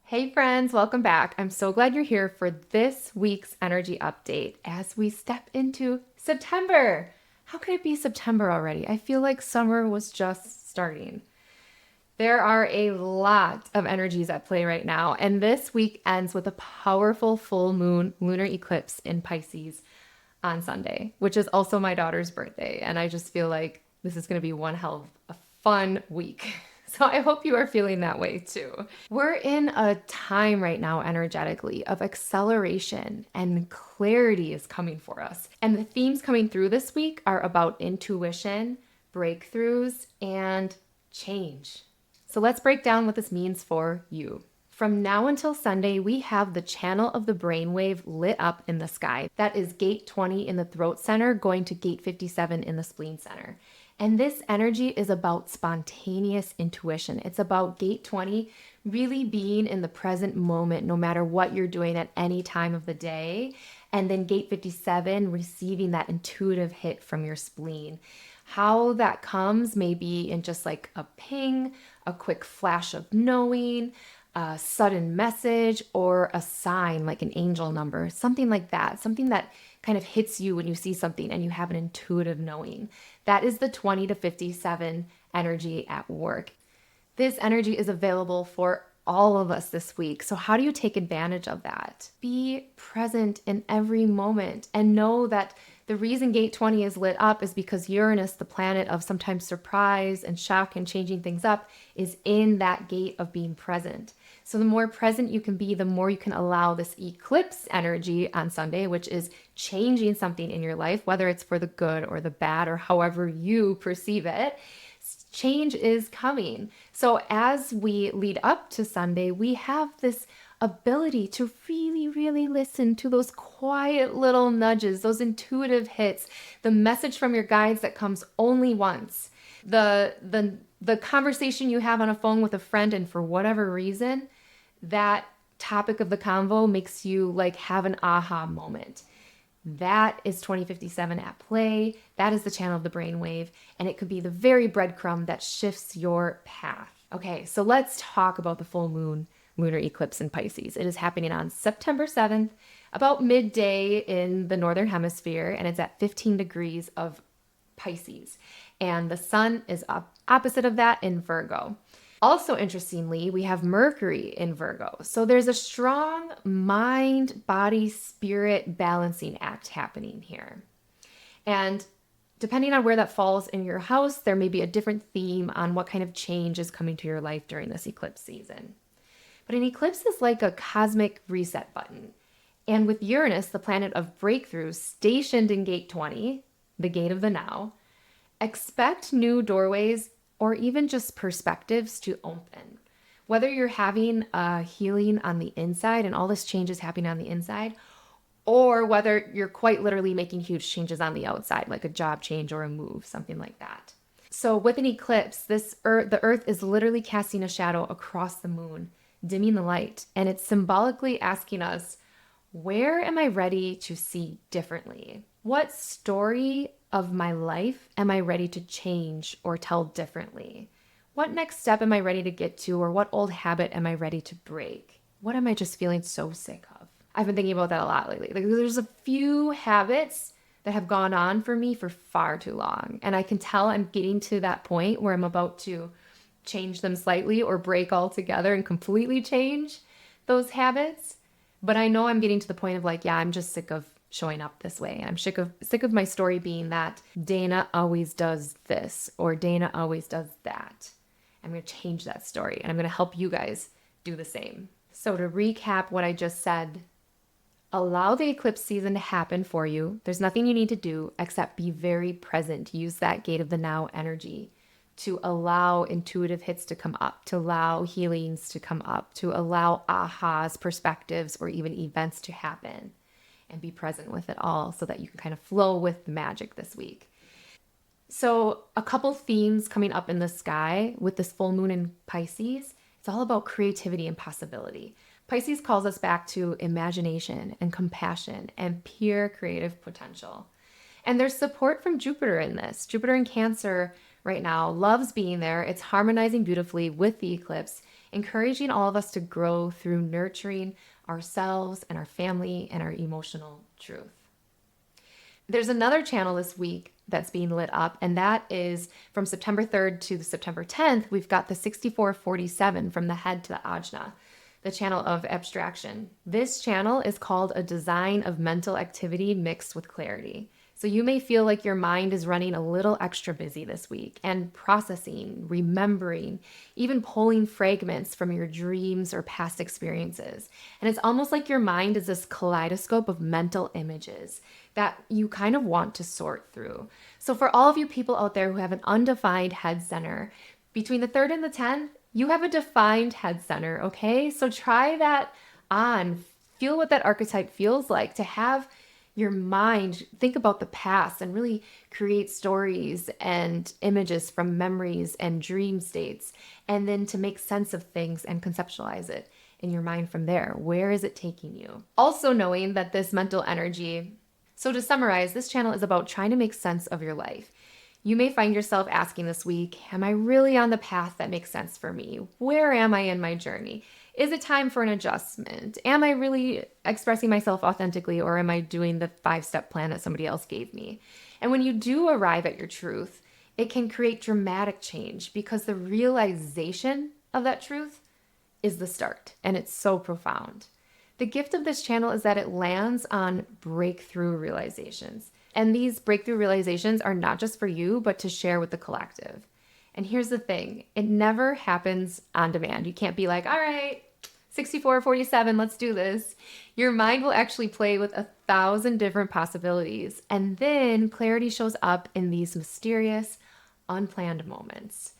Hey friends, welcome back. I'm so glad you're here for this week's energy update as we step into September. How could it be September already? I feel like summer was just starting. There are a lot of energies at play right now, and this week ends with a powerful full moon lunar eclipse in Pisces on Sunday, which is also my daughter's birthday. And I just feel like this is going to be one hell of a fun week. So I hope you are feeling that way too. We're in a time right now, energetically, of acceleration and clarity is coming for us. And the themes coming through this week are about intuition, breakthroughs, and change. So let's break down what this means for you. From now until Sunday, we have the channel of the brainwave lit up in the sky. That is gate 20 in the throat center going to gate 57 in the spleen center. And this energy is about spontaneous intuition. It's about gate 20 really being in the present moment, no matter what you're doing at any time of the day. And then gate 57, receiving that intuitive hit from your spleen. How that comes may be in just like a ping, a quick flash of knowing, a sudden message, or a sign like an angel number, something like that, something that kind of hits you when you see something and you have an intuitive knowing. That is the 20 to 57 energy at work. This energy is available for all of us this week. So, how do you take advantage of that? Be present in every moment and know that the reason gate 20 is lit up is because Uranus, the planet of sometimes surprise and shock and changing things up, is in that gate of being present. So the more present you can be, the more you can allow this eclipse energy on Sunday, which is changing something in your life, whether it's for the good or the bad or however you perceive it. Change is coming. So as we lead up to Sunday, we have this ability to really, really listen to those quiet little nudges, those intuitive hits, the message from your guides that comes only once, the conversation you have on a phone with a friend, and for whatever reason, that topic of the convo makes you like have an aha moment. That is 2057 at play. That is the channel of the brainwave, and it could be the very breadcrumb that shifts your path. Okay, so let's talk about the full moon lunar eclipse in Pisces. It is happening on September 7th, about midday in the northern hemisphere, and it's at 15 degrees of Pisces. And the sun is opposite of that in Virgo. Also, interestingly, we have Mercury in Virgo. So there's a strong mind, body, spirit balancing act happening here. And depending on where that falls in your house, there may be a different theme on what kind of change is coming to your life during this eclipse season. But an eclipse is like a cosmic reset button. And with Uranus, the planet of breakthroughs, stationed in gate 20, the gate of the now, expect new doorways or even just perspectives to open. Whether you're having a healing on the inside and all this change is happening on the inside, or whether you're quite literally making huge changes on the outside, like a job change or a move, something like that. So with an eclipse, the Earth is literally casting a shadow across the moon, dimming the light, and it's symbolically asking us, where am I ready to see differently? What story of my life am I ready to change or tell differently? What next step am I ready to get to, or what old habit am I ready to break? What am I just feeling so sick of? I've been thinking about that a lot lately. Like, there's a few habits that have gone on for me for far too long, and I can tell I'm getting to that point where I'm about to change them slightly or break altogether and completely change those habits. But I know I'm getting to the point of like, yeah, I'm just sick of showing up this way. I'm sick of my story being that Dana always does this or Dana always does that. I'm going to change that story, and I'm going to help you guys do the same. So to recap what I just said, allow the eclipse season to happen for you. There's nothing you need to do except be very present. Use that gate of the now energy to allow intuitive hits to come up, to allow healings to come up, to allow ahas, perspectives, or even events to happen, and be present with it all so that you can kind of flow with the magic this week. So a couple themes coming up in the sky with this full moon in Pisces. It's all about creativity and possibility. Pisces calls us back to imagination and compassion and pure creative potential. And there's support from Jupiter in this. Jupiter in Cancer right now loves being there. It's harmonizing beautifully with the eclipse. encouraging all of us to grow through nurturing ourselves and our family and our emotional truth. There's another channel this week that's being lit up, and that is from September 3rd to September 10th. We've got the 6447 from the head to the ajna, the channel of abstraction. This channel is called a design of mental activity mixed with clarity. So you may feel like your mind is running a little extra busy this week and processing, remembering, even pulling fragments from your dreams or past experiences. And it's almost like your mind is this kaleidoscope of mental images that you kind of want to sort through. So for all of you people out there who have an undefined head center, between the 3rd and the 10th, you have a defined head center, okay? So try that on. Feel what that archetype feels like to have your mind think about the past and really create stories and images from memories and dream states, and then to make sense of things and conceptualize it in your mind from there. Where is it taking you? Also knowing that this mental energy, so to summarize, this channel is about trying to make sense of your life. You may find yourself asking this week, am I really on the path that makes sense for me? Where am I in my journey? Is it time for an adjustment? Am I really expressing myself authentically, or am I doing the 5-step plan that somebody else gave me? And when you do arrive at your truth, it can create dramatic change because the realization of that truth is the start, and it's so profound. The gift of this channel is that it lands on breakthrough realizations. And these breakthrough realizations are not just for you, but to share with the collective. And here's the thing, it never happens on demand. You can't be like, all right, 6447, let's do this. Your mind will actually play with 1,000 different possibilities. And then clarity shows up in these mysterious, unplanned moments.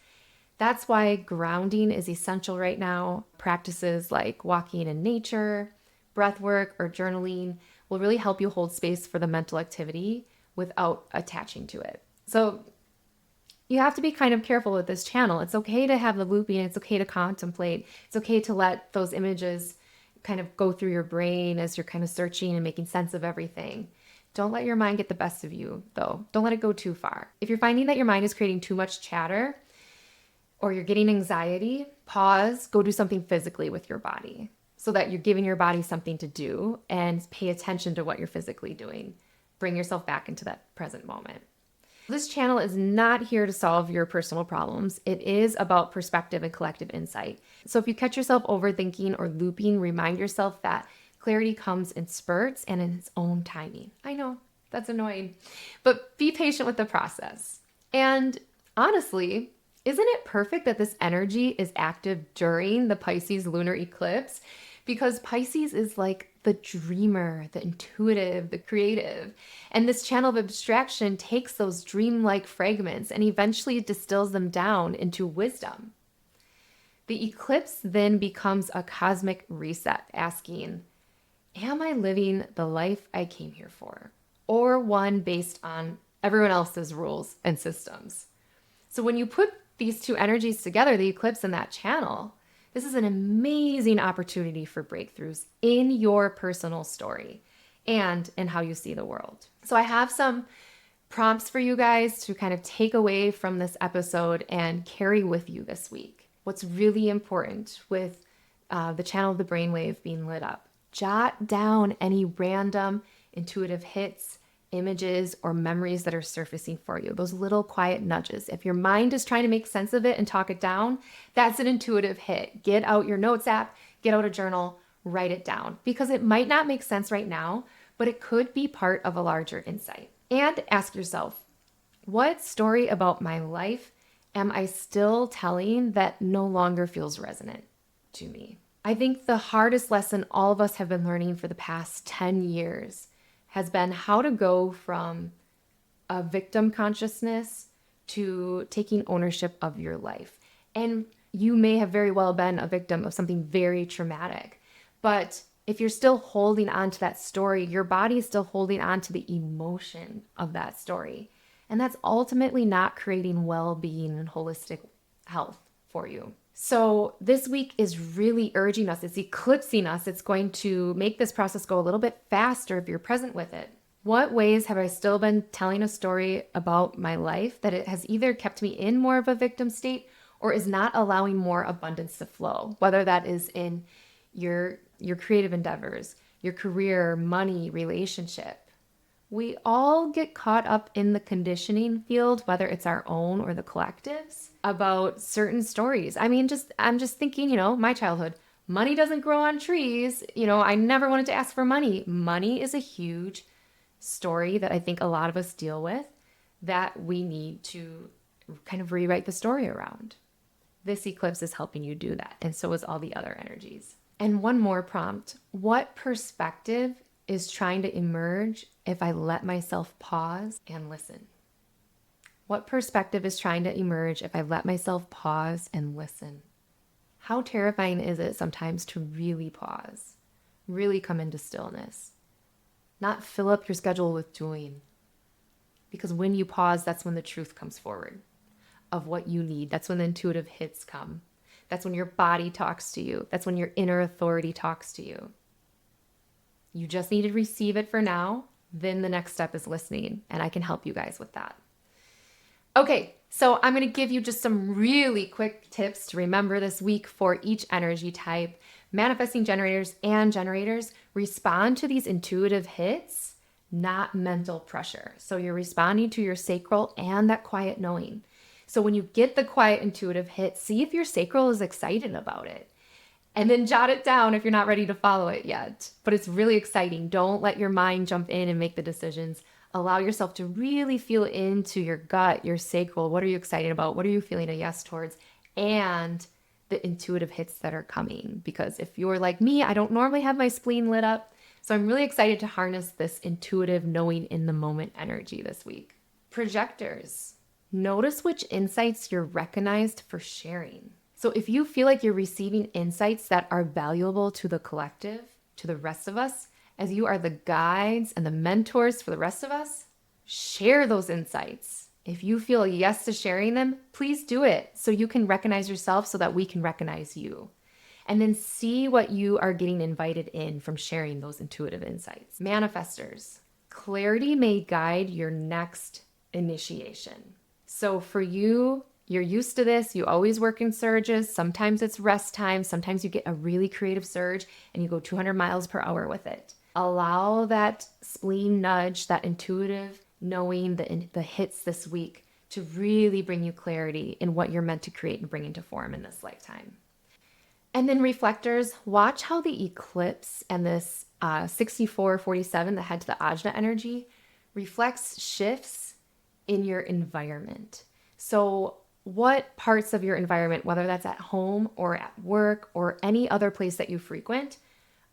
That's why grounding is essential right now. Practices like walking in nature, breath work, or journaling will really help you hold space for the mental activity without attaching to it. So you have to be kind of careful with this channel. It's okay to have the looping. It's okay to contemplate. It's okay to let those images kind of go through your brain as you're kind of searching and making sense of everything. Don't let your mind get the best of you, though. Don't let it go too far. If you're finding that your mind is creating too much chatter or you're getting anxiety, pause, go do something physically with your body so that you're giving your body something to do, and pay attention to what you're physically doing. Bring yourself back into that present moment. This channel is not here to solve your personal problems. It is about perspective and collective insight. So if you catch yourself overthinking or looping, remind yourself that clarity comes in spurts and in its own timing. I know, that's annoying, but be patient with the process. And honestly, isn't it perfect that this energy is active during the Pisces lunar eclipse? Because Pisces is like the dreamer, the intuitive, the creative. And this channel of abstraction takes those dreamlike fragments and eventually distills them down into wisdom. The eclipse then becomes a cosmic reset, asking, am I living the life I came here for? Or one based on everyone else's rules and systems? So when you put these two energies together, the eclipse and that channel, this is an amazing opportunity for breakthroughs in your personal story and in how you see the world. So I have some prompts for you guys to kind of take away from this episode and carry with you this week. What's really important with the channel of the brainwave being lit up. Jot down any random intuitive hits, images, or memories that are surfacing for you. Those little quiet nudges. If your mind is trying to make sense of it and talk it down, that's an intuitive hit. Get out your notes app, get out a journal, write it down, because it might not make sense right now, but it could be part of a larger insight. And ask yourself, what story about my life am I still telling that no longer feels resonant to me? I think the hardest lesson all of us have been learning for the past 10 years has been how to go from a victim consciousness to taking ownership of your life. And you may have very well been a victim of something very traumatic, but if you're still holding on to that story, your body is still holding on to the emotion of that story. And that's ultimately not creating well-being and holistic health for you. So this week is really urging us, it's eclipsing us. It's going to make this process go a little bit faster if you're present with it. What ways have I still been telling a story about my life that it has either kept me in more of a victim state or is not allowing more abundance to flow, whether that is in your creative endeavors, your career, money, relationship. We all get caught up in the conditioning field, whether it's our own or the collectives, about certain stories. I mean, I'm just thinking, my childhood. Money doesn't grow on trees. I never wanted to ask for money. Money is a huge story that I think a lot of us deal with that we need to kind of rewrite the story around. This eclipse is helping you do that, and so is all the other energies. And one more prompt. What perspective is trying to emerge if I let myself pause and listen? What perspective is trying to emerge if I let myself pause and listen? How terrifying is it sometimes to really pause, really come into stillness, not fill up your schedule with doing? Because when you pause, that's when the truth comes forward of what you need. That's when the intuitive hits come. That's when your body talks to you. That's when your inner authority talks to you. You just need to receive it for now. Then the next step is listening, and I can help you guys with that. Okay, so I'm going to give you just some really quick tips to remember this week for each energy type. Manifesting generators and generators respond to these intuitive hits, not mental pressure. So you're responding to your sacral and that quiet knowing. So when you get the quiet intuitive hit, see if your sacral is excited about it. And then jot it down if you're not ready to follow it yet. But it's really exciting. Don't let your mind jump in and make the decisions. Allow yourself to really feel into your gut, your sacral. What are you excited about? What are you feeling a yes towards? And the intuitive hits that are coming. Because if you're like me, I don't normally have my spleen lit up. So I'm really excited to harness this intuitive knowing in the moment energy this week. Projectors. Notice which insights you're recognized for sharing. So if you feel like you're receiving insights that are valuable to the collective, to the rest of us, as you are the guides and the mentors for the rest of us, share those insights. If you feel a yes to sharing them, please do it so you can recognize yourself so that we can recognize you. And then see what you are getting invited in from sharing those intuitive insights. Manifestors. Clarity may guide your next initiation. So for you, you're used to this. You always work in surges. Sometimes it's rest time. Sometimes you get a really creative surge and you go 200 miles per hour with it. Allow that spleen nudge, that intuitive knowing, the hits this week to really bring you clarity in what you're meant to create and bring into form in this lifetime. And then reflectors, watch how the eclipse and this 6447 that head to the Ajna energy reflects shifts in your environment. So what parts of your environment, whether that's at home or at work or any other place that you frequent,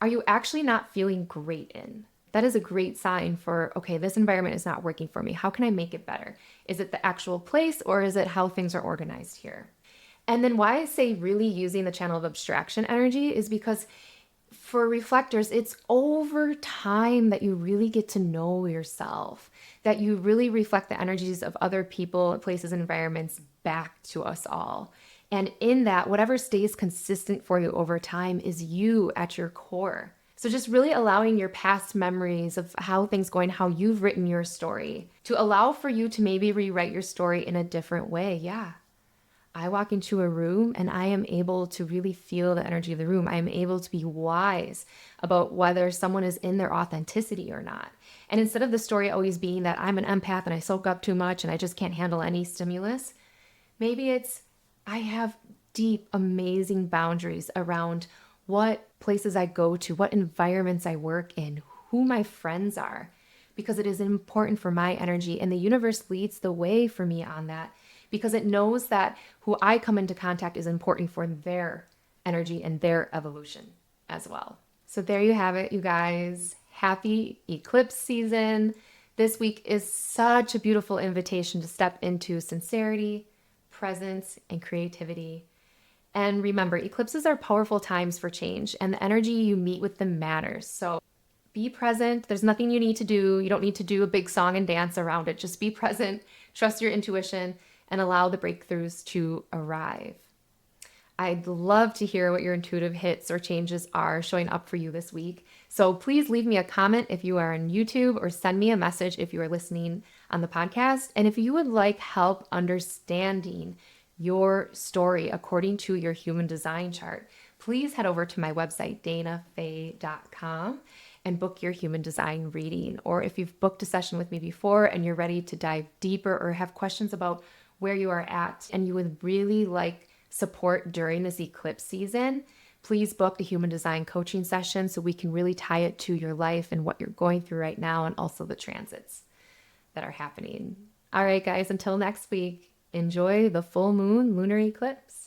are you actually not feeling great in? That is a great sign for, okay, this environment is not working for me. How can I make it better? Is it the actual place or is it how things are organized here? And then why I say really using the channel of abstraction energy is because for reflectors, it's over time that you really get to know yourself, that you really reflect the energies of other people, places, and environments back to us all. And in that, whatever stays consistent for you over time is you at your core. So just really allowing your past memories of how things going, how you've written your story, to allow for you to maybe rewrite your story in a different way. Yeah. I walk into a room and I am able to really feel the energy of the room. I am able to be wise about whether someone is in their authenticity or not. And instead of the story always being that I'm an empath and I soak up too much and I just can't handle any stimulus, maybe it's I have deep, amazing boundaries around what places I go to, what environments I work in, who my friends are, because it is important for my energy and the universe leads the way for me on that. Because it knows that who I come into contact is important for their energy and their evolution as well. So there you have it, you guys. Happy eclipse season. This week is such a beautiful invitation to step into sincerity, presence, and creativity. And remember, eclipses are powerful times for change, and the energy you meet with them matters. So be present. There's nothing you need to do. You don't need to do a big song and dance around it. Just be present, trust your intuition, and allow the breakthroughs to arrive. I'd love to hear what your intuitive hits or changes are showing up for you this week. So please leave me a comment if you are on YouTube or send me a message if you are listening on the podcast. And if you would like help understanding your story according to your human design chart, please head over to my website, danafay.com, and book your human design reading. Or if you've booked a session with me before and you're ready to dive deeper or have questions about where you are at and you would really like support during this eclipse season, please book a human design coaching session so we can really tie it to your life and what you're going through right now and also the transits that are happening. All right, guys, until next week, enjoy the full moon lunar eclipse.